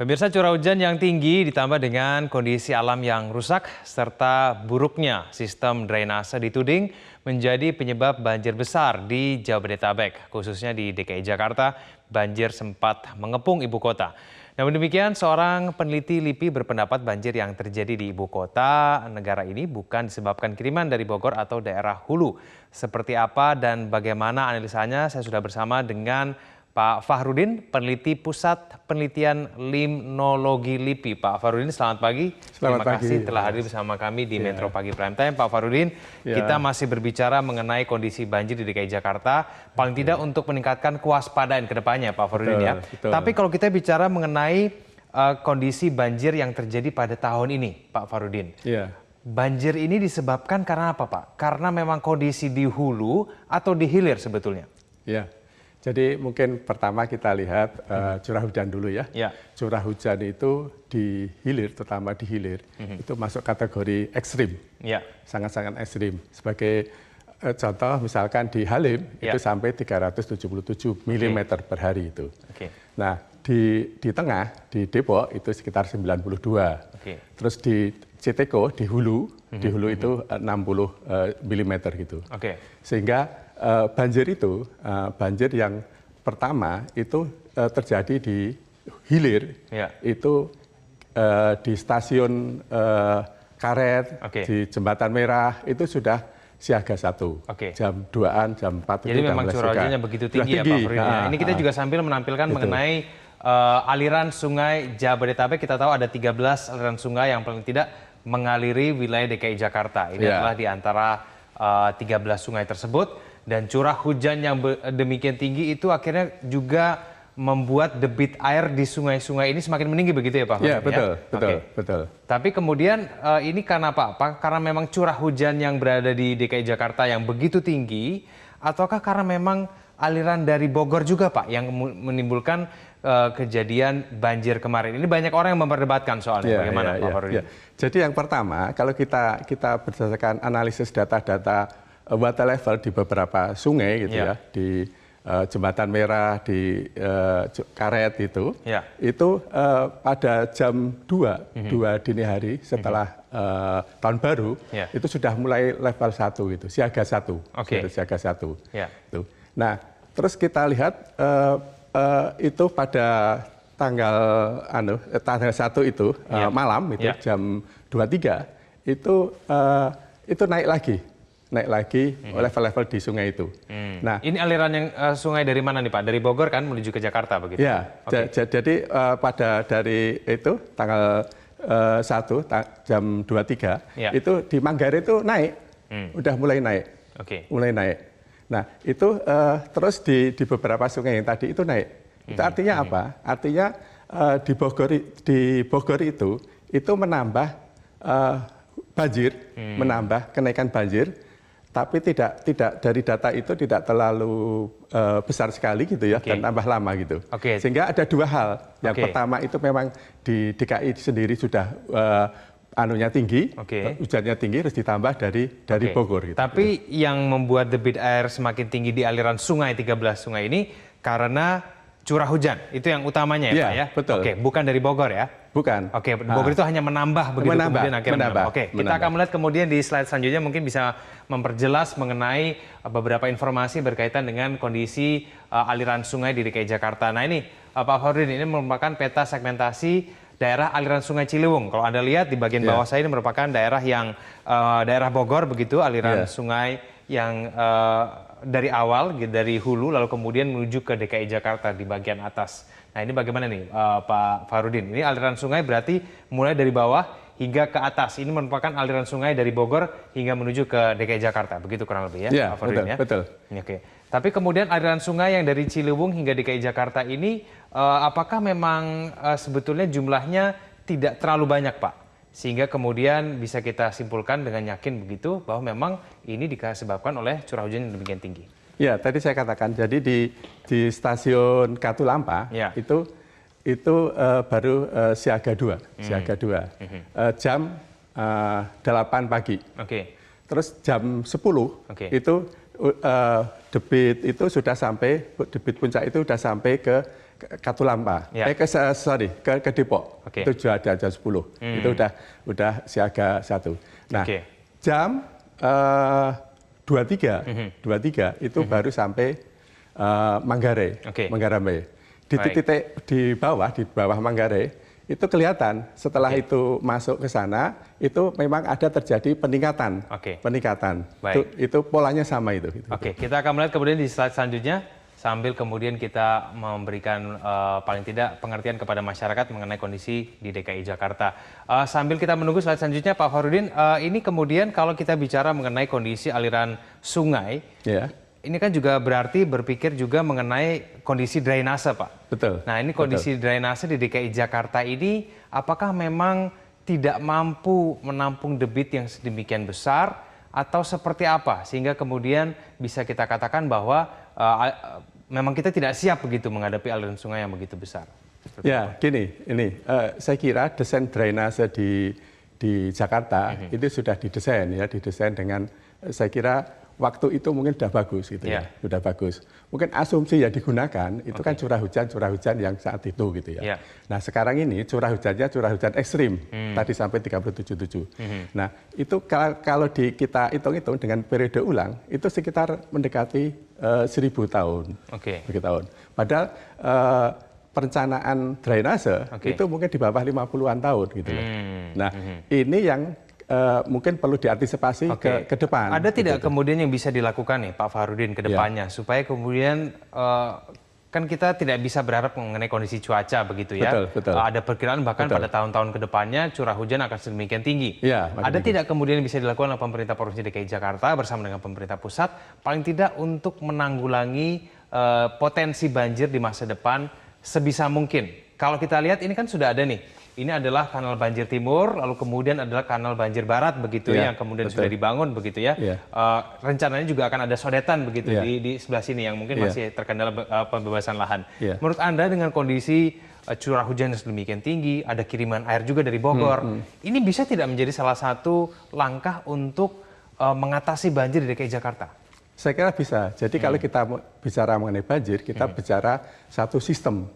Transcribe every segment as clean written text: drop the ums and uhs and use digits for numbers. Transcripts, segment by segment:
Pemirsa, curah hujan yang tinggi ditambah dengan kondisi alam yang rusak serta buruknya sistem drainase dituding menjadi penyebab banjir besar di Jabodetabek, khususnya di DKI Jakarta. Banjir sempat mengepung ibu kota. Namun demikian, seorang peneliti LIPI berpendapat banjir yang terjadi di ibu kota negara ini bukan disebabkan kiriman dari Bogor atau daerah hulu. Seperti apa dan bagaimana analisanya, saya sudah bersama dengan Pak Fahrudin, peneliti Pusat Penelitian Limnologi LIPI. Pak Fahrudin, selamat pagi. Terima kasih telah hadir bersama kami di Metro Pagi Prime Time. Pak Fahrudin, kita masih berbicara mengenai kondisi banjir di DKI Jakarta, paling tidak untuk meningkatkan kewaspadaan ke depannya, Pak Fahrudin ya. Tapi kalau kita bicara mengenai kondisi banjir yang terjadi pada tahun ini, Pak Fahrudin. Banjir ini disebabkan karena apa, Pak? Karena memang kondisi di hulu atau di hilir sebetulnya? Jadi mungkin pertama kita lihat curah hujan dulu ya. Curah hujan itu di hilir, terutama di hilir, itu masuk kategori ekstrim, sangat-sangat ekstrim. Sebagai contoh misalkan di Halim itu sampai 377 mm per hari itu. Nah di tengah, di Depok itu sekitar 92. Terus di Citeko, di hulu itu 60 mm gitu. Sehingga banjir itu, banjir yang pertama itu terjadi di hilir, itu di stasiun karet, di Jembatan Merah, itu sudah siaga 1, jam 2-an, jam 4 Jadi memang curah hujannya begitu tinggi ya Pak Fahrudin. Ini kita juga sambil menampilkan mengenai aliran sungai Jabodetabek. Kita tahu ada 13 aliran sungai yang paling tidak mengaliri wilayah DKI Jakarta. Ini adalah di antara 13 sungai tersebut. Dan curah hujan yang demikian tinggi itu akhirnya juga membuat debit air di sungai-sungai ini semakin meninggi begitu ya Pak Fahrudin? Betul. Tapi kemudian ini karena apa? Karena memang curah hujan yang berada di DKI Jakarta yang begitu tinggi, ataukah karena memang aliran dari Bogor juga Pak yang menimbulkan kejadian banjir kemarin? Ini banyak orang yang memperdebatkan soalnya. Bagaimana Pak Fahrudin? Jadi yang pertama, kalau kita berdasarkan analisis data-data water level di beberapa sungai gitu ya, di Jembatan Merah, di Karet itu pada jam 2 dini hari setelah tahun baru itu sudah mulai level 1 gitu, siaga 1, siaga 1. Nah, terus kita lihat itu pada tanggal 1 itu malam itu jam 23 itu naik lagi level-level di sungai itu. Nah, ini aliran yang sungai dari mana nih Pak? Dari Bogor kan menuju ke Jakarta begitu? Jadi pada dari itu tanggal 1 jam 23 itu di Manggarai itu naik, udah mulai naik, Nah itu terus di beberapa sungai yang tadi itu naik. Itu artinya apa? Artinya di Bogor itu menambah banjir, menambah kenaikan banjir. Tapi tidak dari data itu tidak terlalu besar sekali gitu ya, dan tambah lama gitu. Sehingga ada dua hal. Yang pertama itu memang di DKI sendiri sudah anunya tinggi, hujannya tinggi, harus ditambah dari Bogor. Gitu. Tapi yang membuat debit air semakin tinggi di aliran sungai 13 sungai ini karena curah hujan, itu yang utamanya ya Pak ya? Betul. Bukan dari Bogor ya? Bukan. Bogor itu hanya menambah begitu kemudian akhirnya menambah. Kita akan melihat kemudian di slide selanjutnya mungkin bisa memperjelas mengenai beberapa informasi berkaitan dengan kondisi aliran sungai di DKI Jakarta. Nah ini Pak Fahrudin, ini merupakan peta segmentasi daerah aliran sungai Ciliwung. Kalau Anda lihat di bagian bawah saya ini merupakan daerah yang daerah Bogor begitu, aliran sungai yang dari awal, dari hulu lalu kemudian menuju ke DKI Jakarta di bagian atas. Nah ini bagaimana nih Pak Fahrudin? Ini aliran sungai berarti mulai dari bawah hingga ke atas. Ini merupakan aliran sungai dari Bogor hingga menuju ke DKI Jakarta. Begitu kurang lebih ya Pak Fahrudin ya? Betul. Tapi kemudian aliran sungai yang dari Ciliwung hingga DKI Jakarta ini apakah memang sebetulnya jumlahnya tidak terlalu banyak Pak? Sehingga kemudian bisa kita simpulkan dengan yakin begitu bahwa memang ini disebabkan oleh curah hujan yang demikian tinggi. Ya, tadi saya katakan, jadi di stasiun Katulampa itu baru siaga 2, jam 8 pagi. Terus jam 10 itu debit itu sudah sampai, debit puncak itu sudah sampai ke Katulampa, ke Depok, itu sudah ada jam 10, itu udah siaga 1. Nah, jam 23 itu baru sampai Manggarai, Manggarai. Di titik di bawah Manggarai, itu kelihatan setelah itu masuk ke sana, itu memang ada terjadi peningkatan. Itu polanya sama itu. Oke, kita akan melihat kemudian di slide selanjutnya, sambil kemudian kita memberikan paling tidak pengertian kepada masyarakat mengenai kondisi di DKI Jakarta. Sambil kita menunggu slide selanjutnya, Pak Farudin, ini kemudian kalau kita bicara mengenai kondisi aliran sungai, ini kan juga berarti berpikir juga mengenai kondisi drainase, Pak. Betul. Nah, ini kondisi drainase di DKI Jakarta ini, apakah memang tidak mampu menampung debit yang sedemikian besar, atau seperti apa? Sehingga kemudian bisa kita katakan bahwa memang kita tidak siap begitu menghadapi aliran sungai yang begitu besar. Ya, gini, saya kira desain drainase di Jakarta itu sudah didesain dengan, saya kira, waktu itu mungkin sudah bagus gitu ya, sudah bagus. Mungkin asumsi yang digunakan itu kan curah hujan yang saat itu gitu ya. Nah, sekarang ini curah hujan ekstrim, tadi sampai 37,7. Nah, itu kalau kita hitung-hitung dengan periode ulang, itu sekitar mendekati 1000 tahun. Padahal perencanaan drainase itu mungkin di bawah 50-an tahun gitu loh. Nah, ini yang mungkin perlu diantisipasi ke depan. Ada tidak kemudian yang bisa dilakukan nih Pak Farudin ke depannya supaya kemudian kan kita tidak bisa berharap mengenai kondisi cuaca begitu ya. Betul. Ada perkiraan bahkan pada tahun-tahun ke depannya curah hujan akan sedemikian tinggi. Ada tidak kemudian bisa dilakukan oleh pemerintah Provinsi DKI Jakarta bersama dengan pemerintah pusat paling tidak untuk menanggulangi potensi banjir di masa depan sebisa mungkin. Kalau kita lihat ini kan sudah ada nih. Ini adalah kanal banjir timur, lalu kemudian adalah kanal banjir barat begitu yang kemudian sudah dibangun begitu ya. Rencananya juga akan ada sodetan begitu di sebelah sini yang mungkin masih terkendala pembebasan lahan. Menurut Anda dengan kondisi curah hujan yang sedemikian tinggi, ada kiriman air juga dari Bogor, ini bisa tidak menjadi salah satu langkah untuk mengatasi banjir di DKI Jakarta? Saya kira bisa. Jadi kalau kita bicara mengenai banjir, kita bicara satu sistem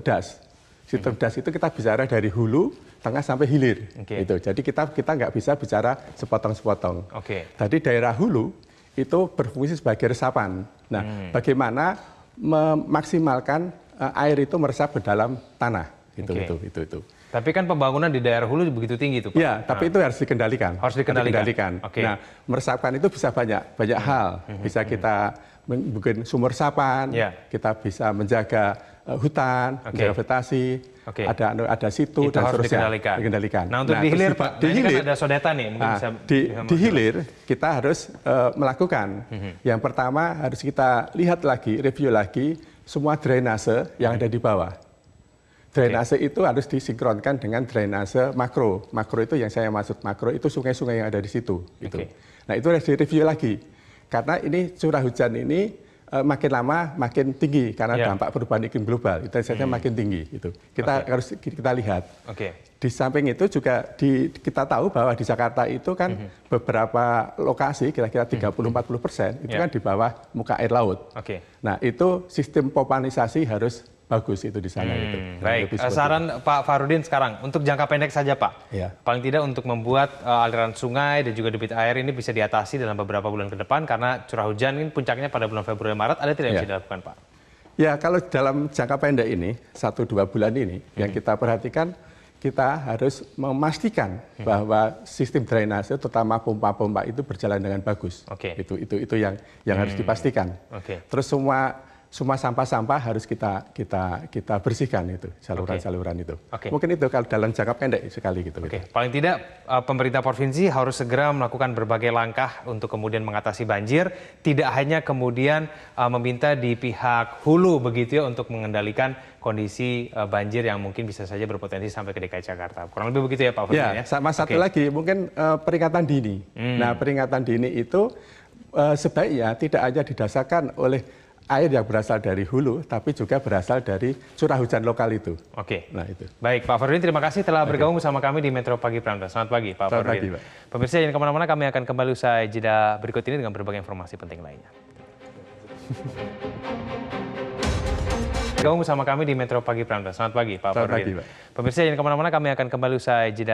DAS. Sistem DAS itu kita bicara dari hulu, tengah sampai hilir. Gitu. Jadi kita nggak bisa bicara sepotong-sepotong. Tadi daerah hulu itu berfungsi sebagai resapan. Nah, bagaimana memaksimalkan air itu meresap ke dalam tanah. Itu. Tapi kan pembangunan di daerah hulu begitu tinggi itu, Pak. Ya, tapi itu harus dikendalikan. Nah, meresapkan itu bisa banyak hal. Bisa kita mungkin sumur resapan, kita bisa menjaga hutan, menjaga vegetasi, ada situ, dan seterusnya. Dikendalikan. Nah, untuk di hilir, Pak, ini kan ada sodetan nih. Mungkin bisa di hilir, kita harus melakukan. Yang pertama, harus kita lihat lagi, review lagi, semua drainase yang ada di bawah. Drainase itu harus disinkronkan dengan drainase makro. Makro itu yang saya maksud makro, itu sungai-sungai yang ada di situ. Nah, itu harus direview lagi. Karena ini curah hujan ini makin lama makin tinggi karena dampak perubahan iklim global, intensitasnya makin tinggi. Kita harus kita lihat. Di samping itu juga kita tahu bahwa di Jakarta itu kan beberapa lokasi kira-kira 30-40% itu kan di bawah muka air laut. Nah, itu sistem pompanisasi harus bagus itu di sana. Baik, saran Pak Farudin sekarang untuk jangka pendek saja Pak. Paling tidak untuk membuat aliran sungai dan juga debit air ini bisa diatasi dalam beberapa bulan ke depan karena curah hujan ini puncaknya pada bulan Februari Maret, ada tidak yang bisa dilakukan Pak? Ya, kalau dalam jangka pendek ini 1-2 bulan ini yang kita perhatikan, kita harus memastikan bahwa sistem drainase terutama pompa-pompa itu berjalan dengan bagus. Itu yang harus dipastikan. Terus semua sampah-sampah harus kita bersihkan itu, saluran-saluran itu. Mungkin itu kalau dalam jangka pendek sekali gitu. Paling tidak pemerintah provinsi harus segera melakukan berbagai langkah untuk kemudian mengatasi banjir, tidak hanya kemudian meminta di pihak hulu begitu ya untuk mengendalikan kondisi banjir yang mungkin bisa saja berpotensi sampai ke DKI Jakarta. Kurang lebih begitu ya Pak Farudin ya? Sama satu lagi mungkin peringatan dini. Nah, peringatan dini itu sebaiknya tidak hanya didasarkan oleh air yang berasal dari hulu, tapi juga berasal dari curah hujan lokal itu. Nah, itu. Baik, Pak Farudin, terima kasih telah bergabung bersama kami di Metro Pagi Pramda. Selamat pagi, Pak Farudin. Pemirsa, jangan kemana-mana, kami akan kembali usai jeda berikut ini dengan berbagai informasi penting lainnya. Gabung bersama kami di Metro Pagi Pramda. Selamat pagi, Pak Selamat Fordin. pagi, Pak. Pemirsa, jangan kemana-mana, kami akan kembali usai jeda.